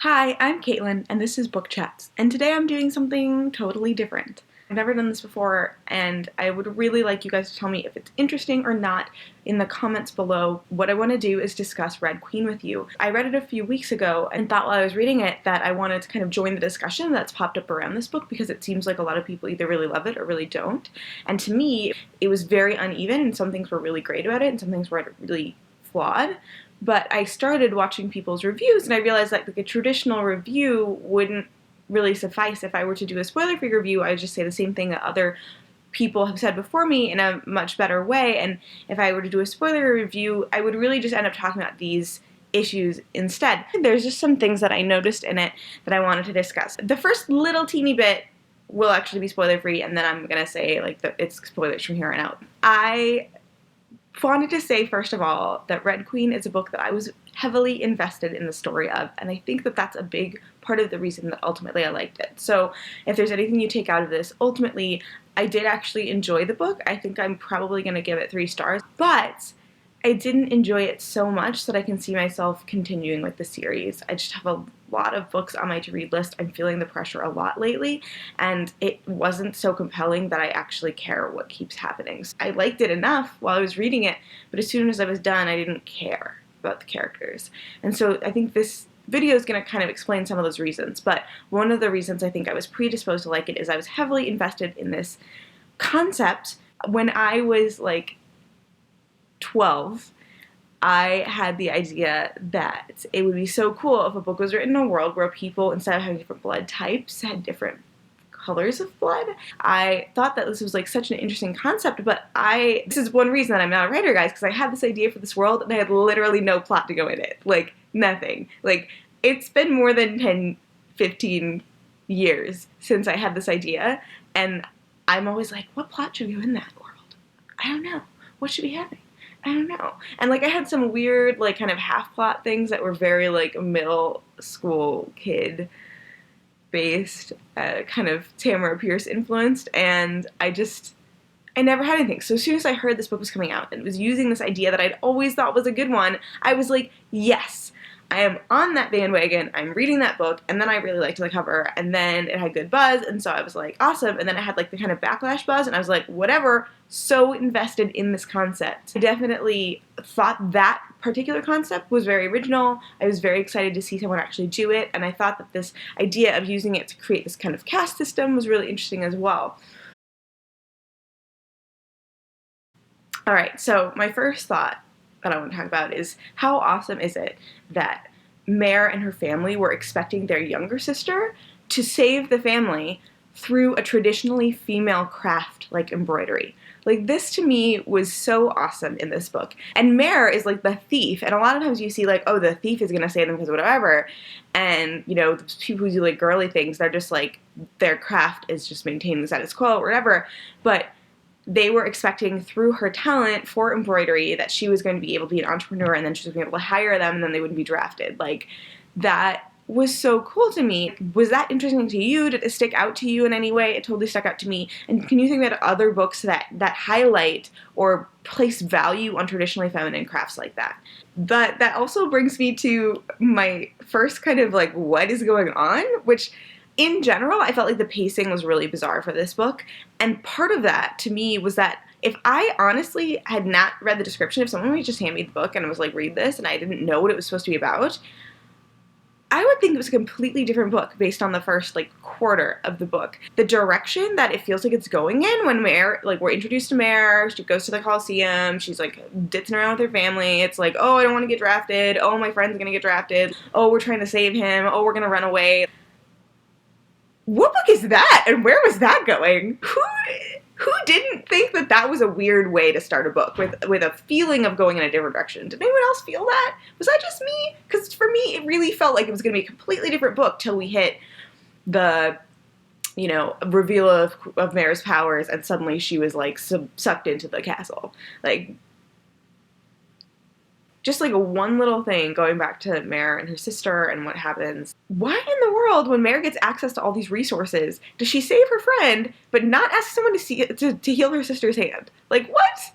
Hi, I'm Caitlin, and this is Book Chats, and today I'm doing something totally different. I've never done this before, and I would really like you guys to tell me if it's interesting or not in the comments below. What I want to do is discuss Red Queen with you. I read it a few weeks ago and thought while I was reading it that I wanted to kind of join the discussion that's popped up around this book because it seems like a lot of people either really love it or really don't. And to me, it was very uneven, and some things were really great about it, and some things were really flawed. But I started watching people's reviews, and I realized that like a traditional review wouldn't really suffice. If I were to do a spoiler-free review, I would just say the same thing that other people have said before me in a much better way. And if I were to do a spoiler review, I would really just end up talking about these issues instead. There's just some things that I noticed in it that I wanted to discuss. The first little teeny bit will actually be spoiler-free, and then I'm gonna say like it's spoilers from here on out. I wanted to say, first of all, that Red Queen is a book that I was heavily invested in the story of, and I think that that's a big part of the reason that ultimately I liked it. So if there's anything you take out of this, ultimately, I did actually enjoy the book. I think I'm probably going to give it 3 stars, but I didn't enjoy it so much that I can see myself continuing with the series. I just have a lot of books on my to-read list. I'm feeling the pressure a lot lately, and it wasn't so compelling that I actually care what keeps happening. So I liked it enough while I was reading it, but as soon as I was done, I didn't care about the characters. And so I think this video is going to kind of explain some of those reasons, but one of the reasons I think I was predisposed to like it is I was heavily invested in this concept. When I was like 12, I had the idea that it would be so cool if a book was written in a world where people, instead of having different blood types, had different colors of blood. I thought that this was like such an interesting concept, but this is one reason that I'm not a writer, guys, because I had this idea for this world and I had literally no plot to go in it. Like, nothing. Like, it's been more than 10, 15 years since I had this idea, and I'm always like, what plot should go in that world? I don't know. What should be happening? I don't know. And like I had some weird like kind of half plot things that were very like middle school kid based, kind of Tamara Pierce influenced, and I never had anything. So as soon as I heard this book was coming out and it was using this idea that I'd always thought was a good one, I was like, yes, I am on that bandwagon. I'm reading that book. And then I really liked the cover, and then it had good buzz, and so I was like, awesome. And then it had like the kind of backlash buzz, and I was like, whatever, so invested in this concept. I definitely thought that particular concept was very original. I was very excited to see someone actually do it, and I thought that this idea of using it to create this kind of caste system was really interesting as well. Alright, so my first thought that I want to talk about is how awesome is it that Mare and her family were expecting their younger sister to save the family through a traditionally female craft like embroidery. Like, this to me was so awesome in this book. And Mare is like the thief, and a lot of times you see like, oh, the thief is gonna save them because whatever, and you know, people who do like girly things, they're just like, their craft is just maintaining the status quo or whatever, but they were expecting through her talent for embroidery that she was going to be able to be an entrepreneur, and then she was going to be able to hire them, and then they wouldn't be drafted. Like, that was so cool to me. Was that interesting to you? Did it stick out to you in any way? It totally stuck out to me. And can you think about other books that highlight or place value on traditionally feminine crafts like that? But that also brings me to my first kind of like, what is going on? Which, in general, I felt like the pacing was really bizarre for this book, and part of that, to me, was that if I honestly had not read the description, if someone would just hand me the book and was like, read this, and I didn't know what it was supposed to be about, I would think it was a completely different book based on the first, like, quarter of the book. The direction that it feels like it's going in when Mare, like, we're introduced to Mare, she goes to the Coliseum, she's, like, ditzing around with her family, it's like, oh, I don't want to get drafted, oh, my friend's gonna get drafted, oh, we're trying to save him, oh, we're gonna run away. What book is that? And where was that going? Who didn't think that that was a weird way to start a book with a feeling of going in a different direction? Did anyone else feel that? Was that just me? Because for me, it really felt like it was going to be a completely different book till we hit the, you know, reveal of Mare's powers, and suddenly she was like sucked into the castle. Like, just like a one little thing, going back to Mare and her sister and what happens. Why in the world, when Mare gets access to all these resources, does she save her friend, but not ask someone to heal her sister's hand? Like, what?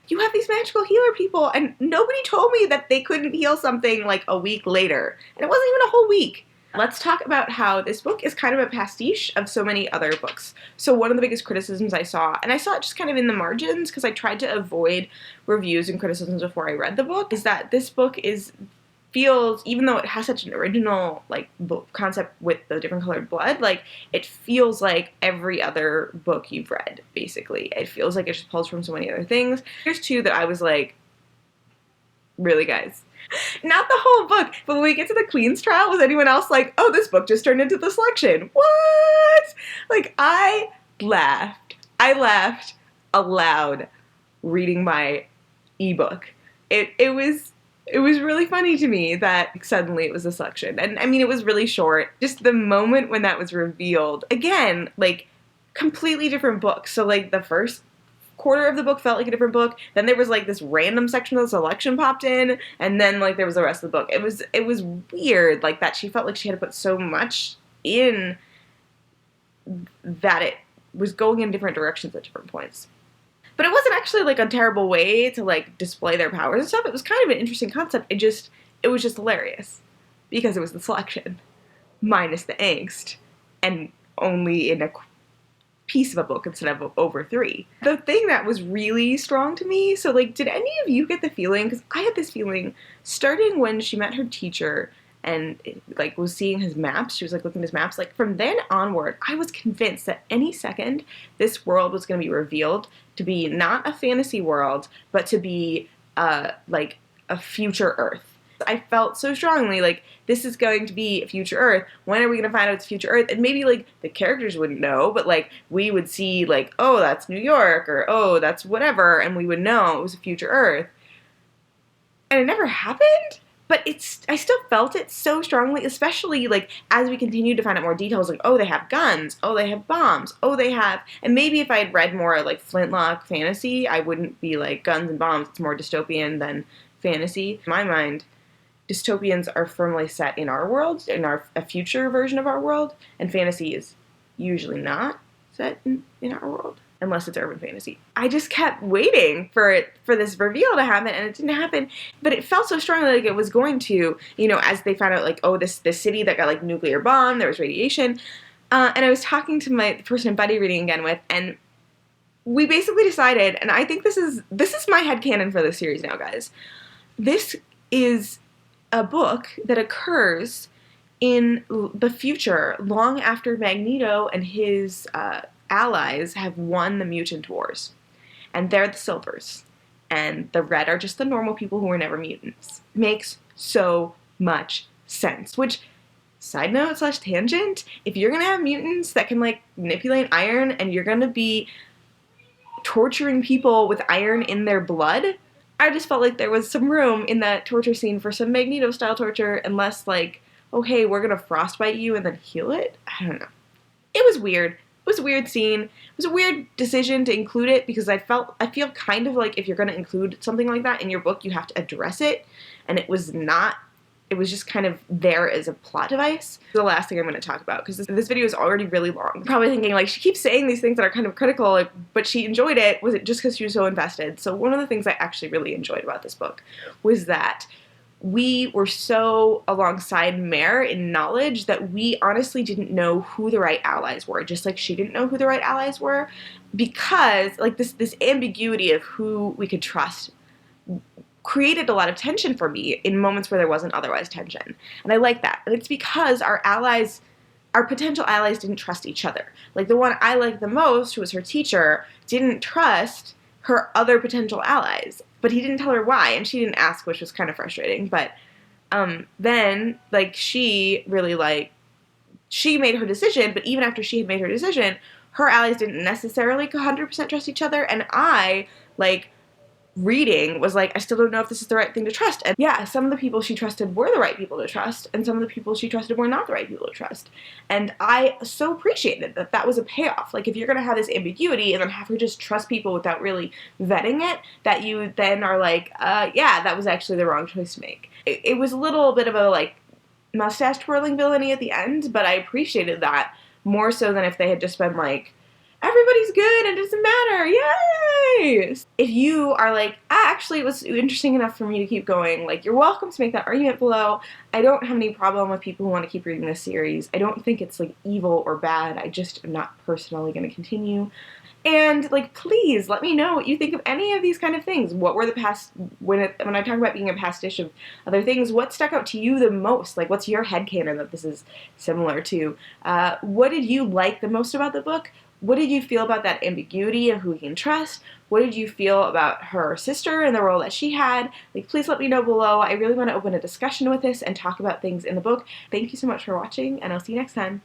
You have these magical healer people, and nobody told me that they couldn't heal something like a week later. And it wasn't even a whole week. Let's talk about how this book is kind of a pastiche of so many other books. So one of the biggest criticisms I saw, and I saw it just kind of in the margins because I tried to avoid reviews and criticisms before I read the book, is that this book feels, even though it has such an original like concept with the different colored blood, like it feels like every other book you've read, basically. It feels like it just pulls from so many other things. Here's two that I was like, really, guys? Not the whole book, but when we get to the Queen's trial, was anyone else like, oh, this book just turned into the selection? What? Like, I laughed. I laughed aloud reading my ebook. It was really funny to me that suddenly it was a selection. And I mean, it was really short. Just the moment when that was revealed, again, like, completely different books. So, like, the first quarter of the book felt like a different book. Then there was like this random section of the selection popped in, and then like there was the rest of the book. It was weird, like that she felt like she had to put so much in that it was going in different directions at different points. But it wasn't actually like a terrible way to like display their powers and stuff. It was kind of an interesting concept. It was just hilarious because it was the selection minus the angst and only in a piece of a book instead of over 3. The thing that was really strong to me, so like, did any of you get the feeling, because I had this feeling starting when she met her teacher and like was seeing his maps, she was like looking at his maps, like from then onward, I was convinced that any second this world was going to be revealed to be not a fantasy world, but to be like a future Earth. I felt so strongly like this is going to be a future Earth. When are we going to find out it's future Earth? And maybe like the characters wouldn't know, but like we would see like, oh, that's New York, or oh, that's whatever, and we would know it was a future Earth. And it never happened, but I still felt it so strongly, especially like as we continued to find out more details, like, oh, they have guns, oh, they have bombs, oh, they have, and maybe if I had read more like flintlock fantasy, I wouldn't be like guns and bombs. It's more dystopian than fantasy. In my mind, dystopians are firmly set in our world, in a future version of our world, and fantasy is usually not set in our world, unless it's urban fantasy. I just kept waiting for this reveal to happen, and it didn't happen, but it felt so strongly like it was going to, you know, as they found out, like, oh, this city that got, like, nuclear bombed, there was radiation, and I was talking to the person I'm buddy reading again with, and we basically decided, and I think this is my headcanon for this series now, guys. This is a book that occurs in the future, long after Magneto and his allies have won the mutant wars. And they're the Silvers. And the Red are just the normal people who were never mutants. Makes so much sense. Which, side note / tangent, if you're gonna have mutants that can, like, manipulate iron, and you're gonna be torturing people with iron in their blood, I just felt like there was some room in that torture scene for some Magneto-style torture, and less like, oh, hey, we're gonna frostbite you and then heal it? I don't know. It was weird. It was a weird scene. It was a weird decision to include it, because I feel kind of like if you're gonna include something like that in your book, you have to address it, and it was not. It was just kind of there as a plot device. The last thing I'm going to talk about, because this video is already really long. I'm probably thinking, like, she keeps saying these things that are kind of critical, like, but she enjoyed it. Was it just because she was so invested? So one of the things I actually really enjoyed about this book was that we were so alongside Mare in knowledge that we honestly didn't know who the right allies were, just like she didn't know who the right allies were, because, like, this ambiguity of who we could trust created a lot of tension for me in moments where there wasn't otherwise tension. And I like that. And it's because our potential allies didn't trust each other. Like, the one I liked the most, who was her teacher, didn't trust her other potential allies. But he didn't tell her why, and she didn't ask, which was kind of frustrating. But then, like, she really, like, she made her decision, but even after she had made her decision, her allies didn't necessarily 100% trust each other, and I, like, reading was like, I still don't know if this is the right thing to trust. And yeah, some of the people she trusted were the right people to trust, and some of the people she trusted were not the right people to trust. And I so appreciated that that was a payoff. Like, if you're going to have this ambiguity and then have her just trust people without really vetting it, that you then are like, yeah, that was actually the wrong choice to make. It was a little bit of a, like, mustache twirling villainy at the end, but I appreciated that more so than if they had just been like, everybody everybody's good and it doesn't matter. Yay! If you are like, actually it was interesting enough for me to keep going, like, you're welcome to make that argument below. I don't have any problem with people who want to keep reading this series. I don't think it's like evil or bad. I just am not personally going to continue. And, like, please let me know what you think of any of these kind of things. What were the past, when I talk about being a pastiche of other things, what stuck out to you the most? Like, what's your headcanon that this is similar to? What did you like the most about the book? What did you feel about that ambiguity of who we can trust? What did you feel about her sister and the role that she had? Like, please let me know below. I really want to open a discussion with this and talk about things in the book. Thank you so much for watching, and I'll see you next time.